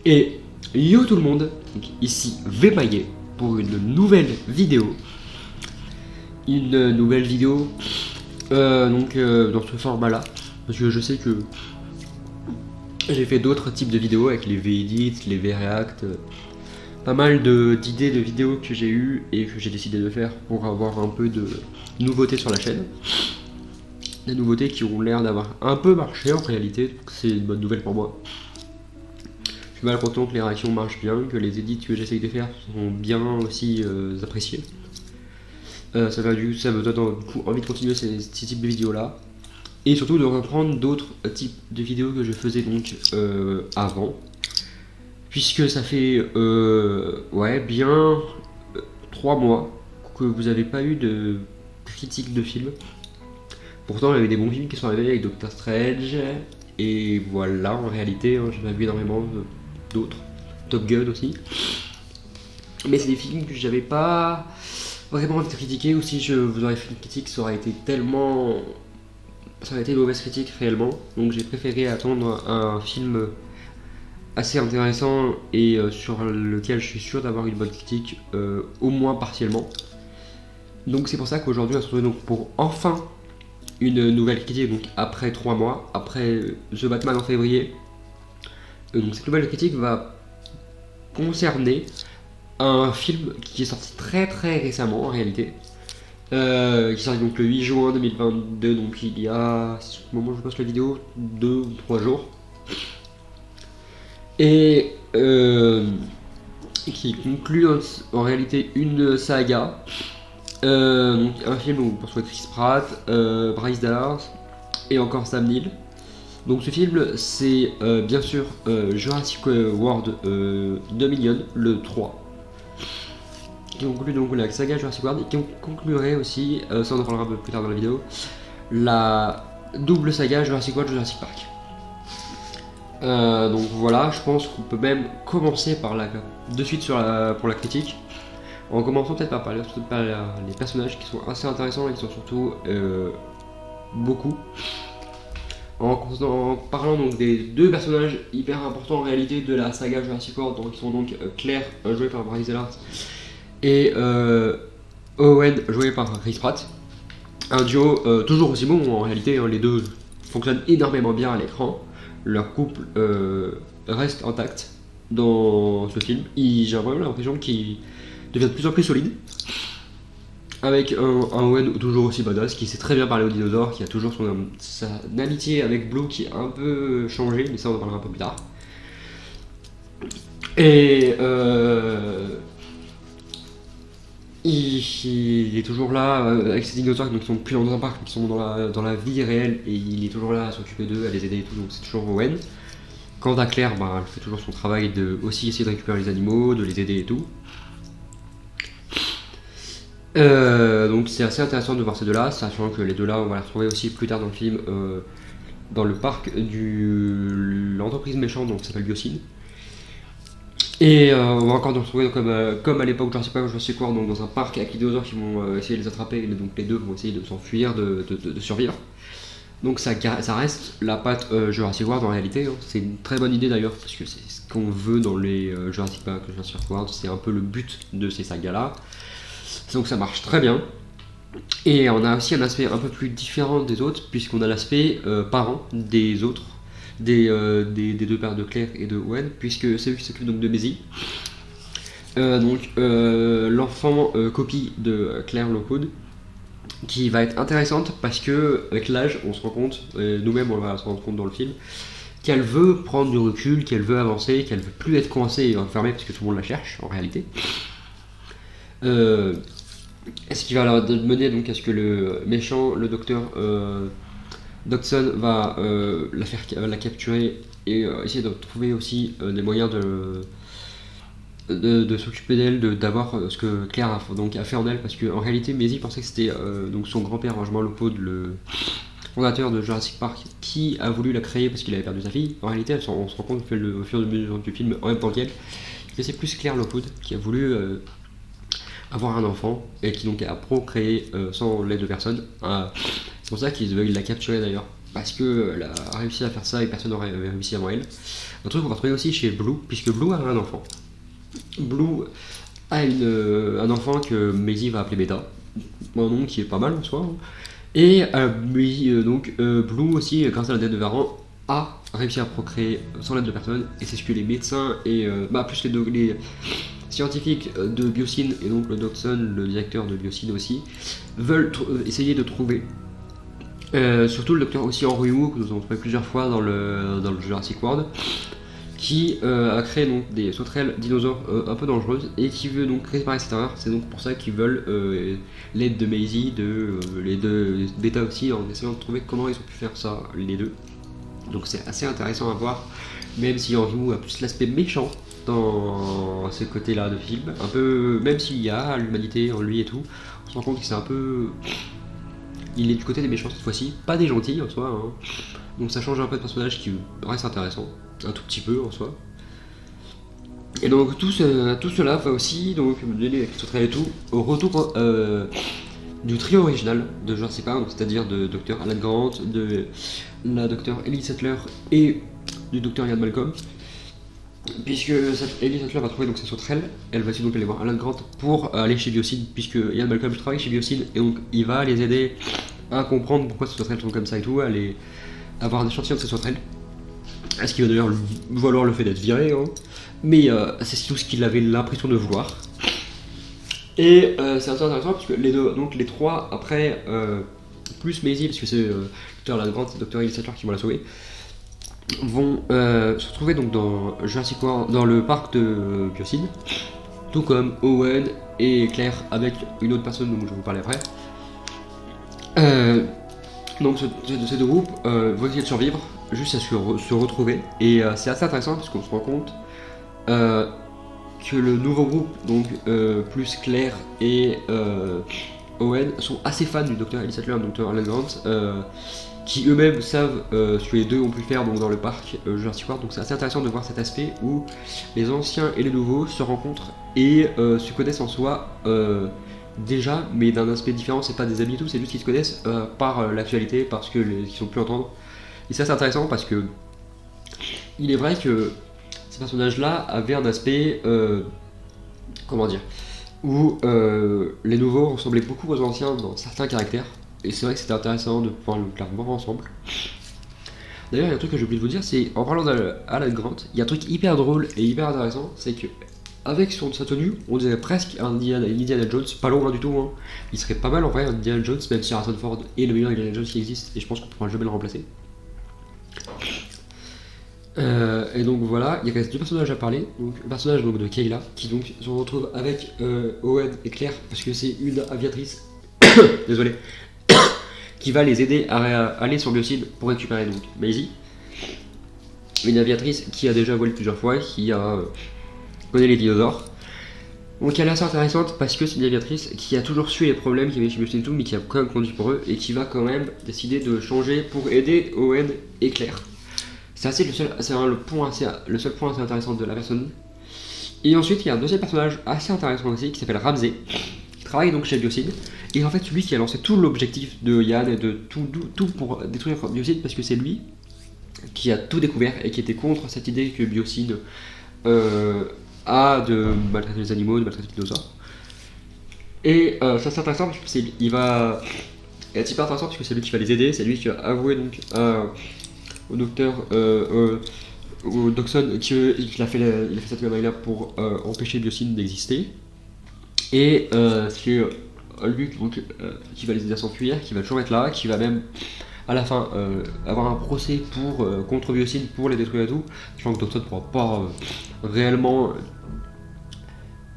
Et yo tout le monde, donc ici Vemaillé pour une nouvelle vidéo. Une nouvelle vidéo dans ce format là. Parce que je sais que j'ai fait d'autres types de vidéos avec les V-Edit, les V-React. Pas mal d'idées de vidéos que j'ai eues et que j'ai décidé de faire pour avoir un peu de nouveautés sur la chaîne. Des nouveautés qui ont l'air d'avoir un peu marché en réalité, donc c'est une bonne nouvelle pour moi. Je suis mal content que les réactions marchent bien, que les edits que j'essaye de faire sont bien aussi appréciés. Ça me donne du coup envie de continuer ces types de vidéos là. Et surtout de reprendre d'autres types de vidéos que je faisais donc avant. Puisque ça fait bien 3 mois que vous n'avez pas eu de critique de films. Pourtant il y avait des bons films qui sont arrivés avec Doctor Strange. Et voilà, en réalité, j'ai pas vu énormément d'autres. Top Gun aussi. Mais c'est des films que j'avais pas vraiment envie de critiquer, ou si je vous aurais fait une critique, ça aurait été tellement... ça aurait été une mauvaise critique réellement. Donc j'ai préféré attendre un film assez intéressant et sur lequel je suis sûr d'avoir une bonne critique, au moins partiellement. Donc c'est pour ça qu'aujourd'hui on se retrouve donc pour enfin une nouvelle critique, donc après 3 mois, après The Batman en février. Donc cette nouvelle critique va concerner un film qui est sorti très récemment en réalité, qui est sorti donc le 8 juin 2022, donc il y a, au moment où je poste la vidéo, 2 ou 3 jours. Et qui conclut en réalité une saga. Donc un film où on retrouve Chris Pratt, Bryce Dallas et encore Sam Neill. Donc ce film c'est bien sûr Jurassic World Dominion, le 3. Qui conclut donc la saga Jurassic World et qui conclurait aussi, ça on en parlera un peu plus tard dans la vidéo, la double saga Jurassic World Jurassic Park. Donc voilà, je pense qu'on peut même commencer par de suite pour la critique. En commençant peut-être par les personnages qui sont assez intéressants et qui sont surtout beaucoup. En parlant donc des 2 personnages hyper importants en réalité de la saga Jurassic World, donc, qui sont donc Claire, jouée par Bryce Dallas, et Owen, joué par Chris Pratt. Un duo toujours aussi bon en réalité, hein, les deux fonctionnent énormément bien à l'écran. Leur couple reste intact dans ce film. J'ai vraiment l'impression qu'ils devient de plus en plus solide. Avec un Owen toujours aussi badass, qui sait très bien parler aux dinosaures, qui a toujours sa amitié avec Blue qui a un peu changé, mais ça on en parlera un peu plus tard. Et il est toujours là avec ses dinosaures qui sont plus dans un parc, mais qui sont dans la vie réelle, et il est toujours là à s'occuper d'eux, à les aider et tout, donc c'est toujours Owen. Quant à Claire, elle fait toujours son travail de aussi essayer de récupérer les animaux, de les aider et tout. Donc c'est assez intéressant de voir ces deux-là, sachant que les deux-là, on va les retrouver aussi plus tard dans le film, dans le parc de l'entreprise méchante, donc ça s'appelle Biosyn. Et on va encore nous retrouver comme à l'époque Jurassic Park, Jurassic World, donc dans un parc avec les dinosaures qui vont essayer de les attraper, et donc les deux vont essayer de s'enfuir, de survivre. Donc ça reste la patte Jurassic World en réalité, hein. C'est une très bonne idée d'ailleurs, parce que c'est ce qu'on veut dans les Jurassic Park, Jurassic World, c'est un peu le but de ces sagas-là. Donc ça marche très bien. Et on a aussi un aspect un peu plus différent des autres, puisqu'on a l'aspect parent des autres, des 2 pères de Claire et de Owen, puisque c'est eux qui s'occupent donc de Maisie. L'enfant copie de Claire Lockwood, qui va être intéressante parce que avec l'âge on se rend compte, nous-mêmes on va se rendre compte dans le film, qu'elle veut prendre du recul, qu'elle veut avancer, qu'elle veut plus être coincée et enfermée parce que tout le monde la cherche en réalité. Ce qui va la mener donc à ce que le méchant, le docteur Dodson, va la capturer et essayer de trouver aussi des moyens de s'occuper d'elle, d'avoir ce que Claire a fait en elle, parce qu'en réalité Maisie pensait que c'était donc son grand-père Benjamin Lockwood, le fondateur de Jurassic Park, qui a voulu la créer parce qu'il avait perdu sa fille. En réalité on se rend compte au fur et à mesure du film, en même temps qu'elle, que c'est plus Claire Lockwood qui a voulu avoir un enfant et qui donc a procréé sans l'aide de personne. C'est pour ça qu'ils veulent la capturer d'ailleurs, parce qu'elle a réussi à faire ça et personne n'aurait réussi avant elle. Un truc qu'on va retrouver aussi chez Blue, puisque Blue a un enfant. Blue a un enfant que Maisie va appeler Beta, un nom qui est pas mal en soi. Et Blue aussi, grâce à la dette de Varan, a réussi à procréer sans l'aide de personne, et c'est ce que les médecins et plus les scientifiques de Biosyn et donc le Dodson, le directeur de Biosyn aussi, veulent essayer de trouver. Surtout le docteur aussi Henry Wu, que nous avons trouvé plusieurs fois dans le Jurassic World, qui a créé donc des sauterelles dinosaures un peu dangereuses et qui veut donc réparer cette erreur. C'est donc pour ça qu'ils veulent l'aide de Maisie, les deux Beta aussi, en essayant de trouver comment ils ont pu faire ça les deux. Donc c'est assez intéressant à voir, même si Henry Wu a plus l'aspect méchant dans ce côté-là de film, un peu, même s'il y a l'humanité en lui et tout, on se rend compte que c'est un peu... Il est du côté des méchants cette fois-ci, pas des gentils en soi, hein. Donc ça change un peu de personnage qui reste intéressant, un tout petit peu en soi. Et donc tout cela va aussi donc me donner avec les sauterelles et tout au retour du trio original de Jurassic Park, c'est-à-dire de Dr Alan Grant, de la Dr Ellie Sattler et du Dr Ian Malcolm. Puisque Ellie Sattler va trouver donc ses sauterelles, elle va aussi donc aller voir Alan Grant pour aller chez Biosyn, puisque Ian Malcolm travaille chez Biosyn et donc il va les aider à comprendre pourquoi ces sauterelles sont comme ça et tout, à avoir un échantillon de ces sauterelles. Ce qui va d'ailleurs valoir le fait d'être viré, hein. Mais c'est tout ce qu'il avait l'impression de vouloir. Et c'est assez intéressant parce que les deux, donc les trois après, plus Maisie, parce que c'est Dr Alan Grant et Dr Ellie Sattler qui vont la sauver, vont se retrouver donc dans Jurassic World, dans le parc de Biosyn, tout comme Owen et Claire avec une autre personne dont je vais vous parler après. Donc ces deux groupes vont essayer de survivre, juste à se retrouver, et c'est assez intéressant parce qu'on se rend compte que le nouveau groupe, donc plus Claire et Owen, sont assez fans du Dr Ellie Sattler et du Dr Alan Grant, qui eux-mêmes savent ce que les deux ont pu faire donc, dans le parc Jurassic World. Donc c'est assez intéressant de voir cet aspect où les anciens et les nouveaux se rencontrent et se connaissent en soi déjà, mais d'un aspect différent. C'est pas des amis et tout, c'est juste qu'ils se connaissent par l'actualité, parce que qu'ils sont plus entendre. Et ça c'est intéressant parce que il est vrai que ces personnages-là avaient un aspect, comment dire, où les nouveaux ressemblaient beaucoup aux anciens dans certains caractères. Et c'est vrai que c'était intéressant de pouvoir les voir ensemble. D'ailleurs, il y a un truc que j'ai oublié de vous dire, c'est en parlant d'Alan Grant, il y a un truc hyper drôle et hyper intéressant, c'est que avec sa tenue, on dirait presque un Indiana Jones, pas loin du tout, hein. Il serait pas mal en vrai un Indiana Jones, même si Harrison Ford est le meilleur Indiana Jones qui existe, et je pense qu'on pourra jamais le remplacer. Et donc voilà, il reste deux personnages à parler. Donc le personnage donc, de Kayla, qui donc se retrouve avec Owen et Claire, parce que c'est une aviatrice, désolé, qui va les aider à aller sur Biosyn pour récupérer donc Maisie. Une aviatrice qui a déjà volé plusieurs fois, qui connaît les dinosaures. Donc elle est assez intéressante parce que c'est une aviatrice qui a toujours su les problèmes qu'il y avait chez Biosyn et tout, mais qui a quand même conduit pour eux et qui va quand même décider de changer pour aider Owen et Claire. C'est le seul point assez intéressant de la personne. Et ensuite il y a un deuxième personnage assez intéressant aussi qui s'appelle Ramsey, qui travaille donc chez Biosyn. Et en fait c'est lui qui a lancé tout l'objectif de Yann et de tout pour détruire Biosyn, parce que c'est lui qui a tout découvert et qui était contre cette idée que Biosyn a de maltraiter les animaux, de maltraiter les dinosaures. Et ça c'est intéressant parce que il va être hyper intéressant parce que c'est lui qui va les aider, c'est lui qui va avouer donc au docteur au Dodson qu'il a fait cette médaille-là pour empêcher Biosyn d'exister. Et c'est lui donc, qui va les aider à s'enfuir, qui va toujours être là, qui va même à la fin avoir un procès contre Biosyn pour les détruire et tout. Je pense que Dodson ne pourra pas réellement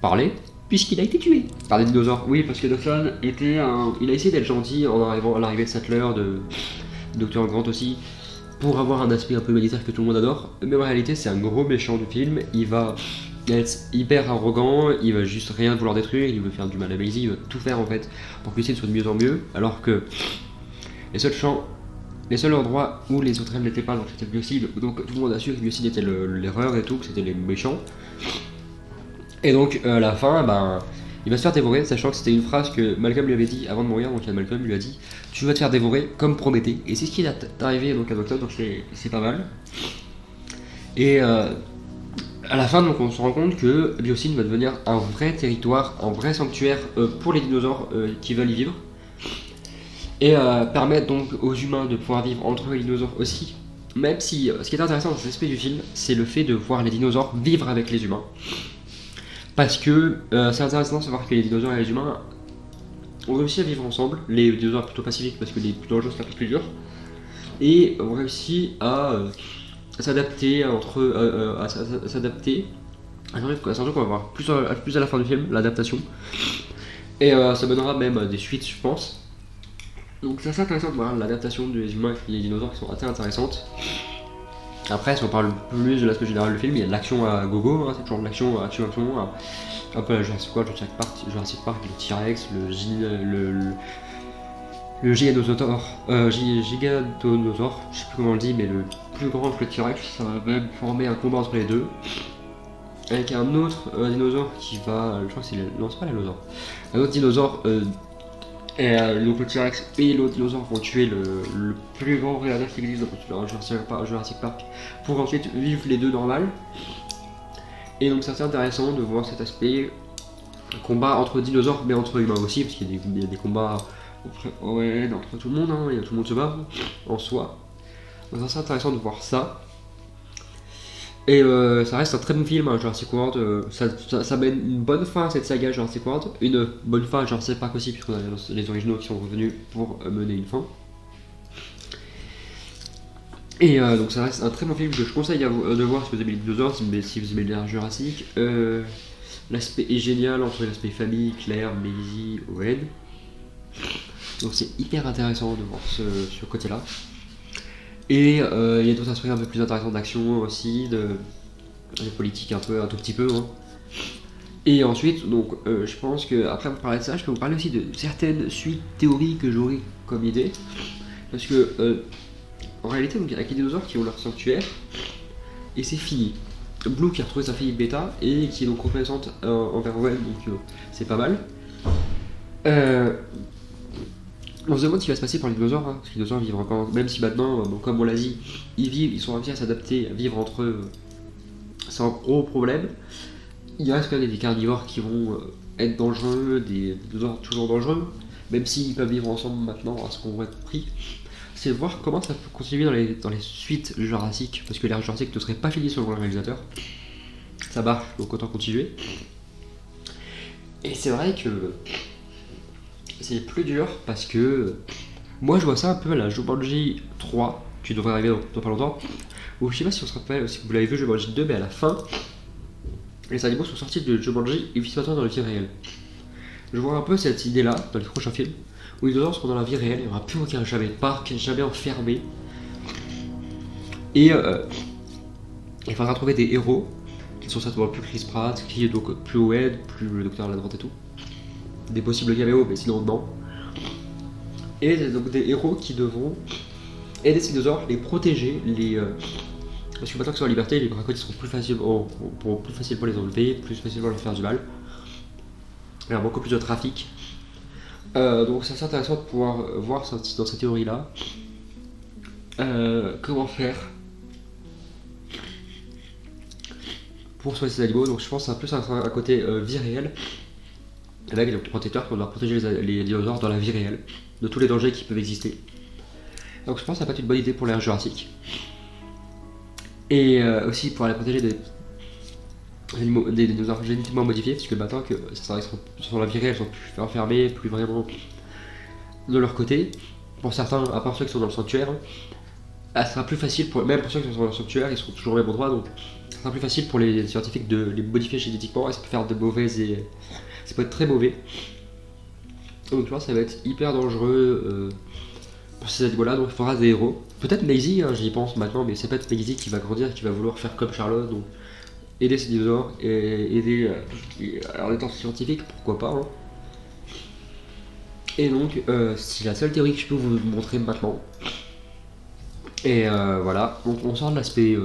parler, puisqu'il a été tué par des dinosaures. Oui, parce que Dodson il a essayé d'être gentil en arrivant à l'arrivée de Sattler, de Dr Grant aussi, pour avoir un aspect un peu humanitaire que tout le monde adore. Mais en réalité c'est un gros méchant du film. Il va être hyper arrogant, il va juste rien vouloir détruire, il veut faire du mal à Maisie, il va tout faire en fait pour que Biosyn soit de mieux en mieux, alors que les seuls endroits où les sauterelles n'étaient pas, donc c'était Biosyn, donc tout le monde a su que Biosyn était l'erreur et tout, que c'était les méchants. Et donc à la fin, il va se faire dévorer, sachant que c'était une phrase que Malcolm lui avait dit avant de mourir. Donc Malcolm lui a dit tu vas te faire dévorer comme Prométhée, et c'est ce qui est arrivé donc à Octobre, donc c'est pas mal. Et à la fin, donc, on se rend compte que Biosyn va devenir un vrai territoire, un vrai sanctuaire pour les dinosaures qui veulent y vivre, et permettre donc aux humains de pouvoir vivre entre les dinosaures aussi. Même si ce qui est intéressant dans cet aspect du film, c'est le fait de voir les dinosaures vivre avec les humains. Parce que c'est intéressant de savoir que les dinosaures et les humains ont réussi à vivre ensemble. Les dinosaures plutôt pacifiques parce que les plus dangereux c'est un peu plus dur. Et ont réussi à s'adapter entre s'adapter. C'est un truc qu'on va voir plus à la fin du film, l'adaptation. Et ça donnera même des suites, je pense. Donc c'est assez intéressant de voir l'adaptation des humains et des dinosaures qui sont assez intéressantes. Après, si on parle plus de l'aspect général du film, il y a de l'action à gogo, hein, c'est toujours de l'action, action, un peu la Jurassic World, Jurassic Park, le T-Rex, le Giganosaure, Giganosaure, je sais plus comment on le dit, mais le plus grand que le T-Rex, ça va même former un combat entre les deux. Avec un autre dinosaure qui va, je crois que c'est non, c'est pas l'allosaure, un autre dinosaure. Et donc le T-Rex et l'autre dinosaure vont tuer le plus grand prédateur qui existe dans Jurassic Park pour ensuite vivre les deux normales. Et donc c'est assez intéressant de voir cet aspect combat entre dinosaures mais entre humains aussi, parce qu'il y a des combats entre tout le monde, hein, et tout le monde se bat en soi. Donc c'est assez intéressant de voir ça. Et ça reste un très bon film, hein, Jurassic World. Ça mène une bonne fin à cette saga Jurassic World. Une bonne fin à Jurassic Park aussi, puisqu'on a les originaux qui sont revenus pour mener une fin. Et donc ça reste un très bon film que je conseille de voir si vous aimez les dinosaures, si vous aimez l'ère Jurassic. L'aspect est génial entre l'aspect famille, Claire, Maisie, Owen. Donc c'est hyper intéressant de voir ce côté-là. Et il y a d'autres aspects un peu plus intéressants d'action aussi, de politique un tout petit peu. Hein. Et ensuite, donc je pense que après vous parler de ça, je peux vous parler aussi de certaines suites théoriques que j'aurais comme idée. Parce que en réalité, donc, avec les dinosaures qui ont leur sanctuaire, et c'est fini. Blue qui a retrouvé sa fille Beta et qui est donc reconnaissante envers Owen, donc c'est pas mal. On se demande ce qui va se passer pour les dinosaures, hein, parce que les dinosaures vivent encore, même si maintenant, bon, comme on l'a dit, ils sont réussis à s'adapter, à vivre entre eux sans gros problème. Il reste quand même des carnivores qui vont être dangereux, des dinosaures toujours dangereux, même s'ils peuvent vivre ensemble maintenant, à ce qu'on va être pris. C'est voir comment ça peut continuer dans les suites Jurassic, parce que l'ère Jurassic ne serait pas finie selon le réalisateur. Ça marche, donc autant continuer. Et c'est vrai que c'est plus dur parce que moi je vois ça un peu à la Jumanji 3 qui devrait arriver dans pas longtemps, ou je sais pas si on se rappelle, si vous l'avez vu Jumanji 2, mais à la fin les animaux sont sortis de Jumanji et vivent maintenant dans la vie réelle. Je vois un peu cette idée là dans les prochains films où les dinosaures seront dans la vie réelle, il n'y aura plus aucun jamais de parc, jamais enfermé, et il faudra trouver des héros qui sont certainement plus Chris Pratt, qui est donc plus Owen, plus le docteur Ladrante et tout, des possibles caméos, mais sinon non. Et donc des héros qui devront aider ces dinosaures, les protéger, parce que maintenant qu'ils sont en liberté, les braconniers seront plus faciles pour les enlever, plus facile pour leur faire du mal. Il y a beaucoup plus de trafic. Donc c'est assez intéressant de pouvoir voir dans cette théorie-là comment faire pour soigner ces animaux. Donc je pense que c'est plus un côté vie réelle, avec les protecteurs qui doivent protéger les dinosaures dans la vie réelle, de tous les dangers qui peuvent exister. Donc je pense que ça peut être une bonne idée pour l'ère Jurassic. Et aussi pour aller protéger des dinosaures génétiquement modifiés, parce que maintenant que ça sur la vie réelle, ils sont plus enfermés, plus vraiment de leur côté. Pour certains, à part ceux qui sont dans le sanctuaire, ça sera plus facile, même pour ceux qui sont dans le sanctuaire, ils seront toujours au même endroit, donc ça sera plus facile pour les scientifiques de les modifier génétiquement, et ça peut faire de mauvaises et ça peut être très mauvais. Donc tu vois, ça va être hyper dangereux pour ces animaux-là, donc il faudra des héros. Peut-être Maisie, hein, j'y pense maintenant, mais c'est peut-être Maisie qui va grandir, qui va vouloir faire comme Charlotte, donc aider ces dinosaures et aider en étant scientifique, pourquoi pas. Hein. Et donc, c'est la seule théorie que je peux vous montrer maintenant. Et voilà, donc on sort de l'aspect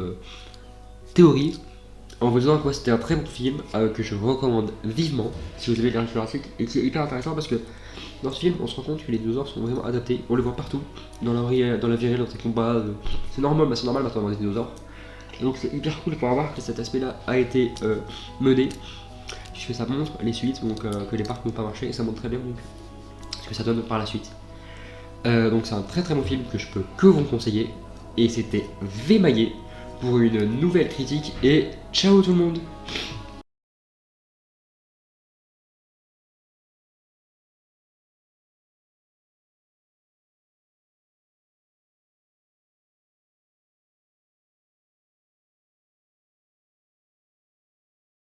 théorie. en vous disant que c'était un très bon film que je recommande vivement si vous avez les Jurassic et qui est hyper intéressant parce que dans ce film on se rend compte que les dinosaures sont vraiment adaptés, on les voit partout, dans la vie réelle, dans ces combats, c'est normal maintenant d'avoir des dinosaures. Et donc c'est hyper cool pour voir que cet aspect là a été mené, puisque ça montre les suites, donc que les parcs n'ont pas marché et ça montre très bien donc, ce que ça donne par la suite. Donc c'est un très très bon film que je peux que vous conseiller et c'était Vémaillé pour une nouvelle critique et ciao tout le monde.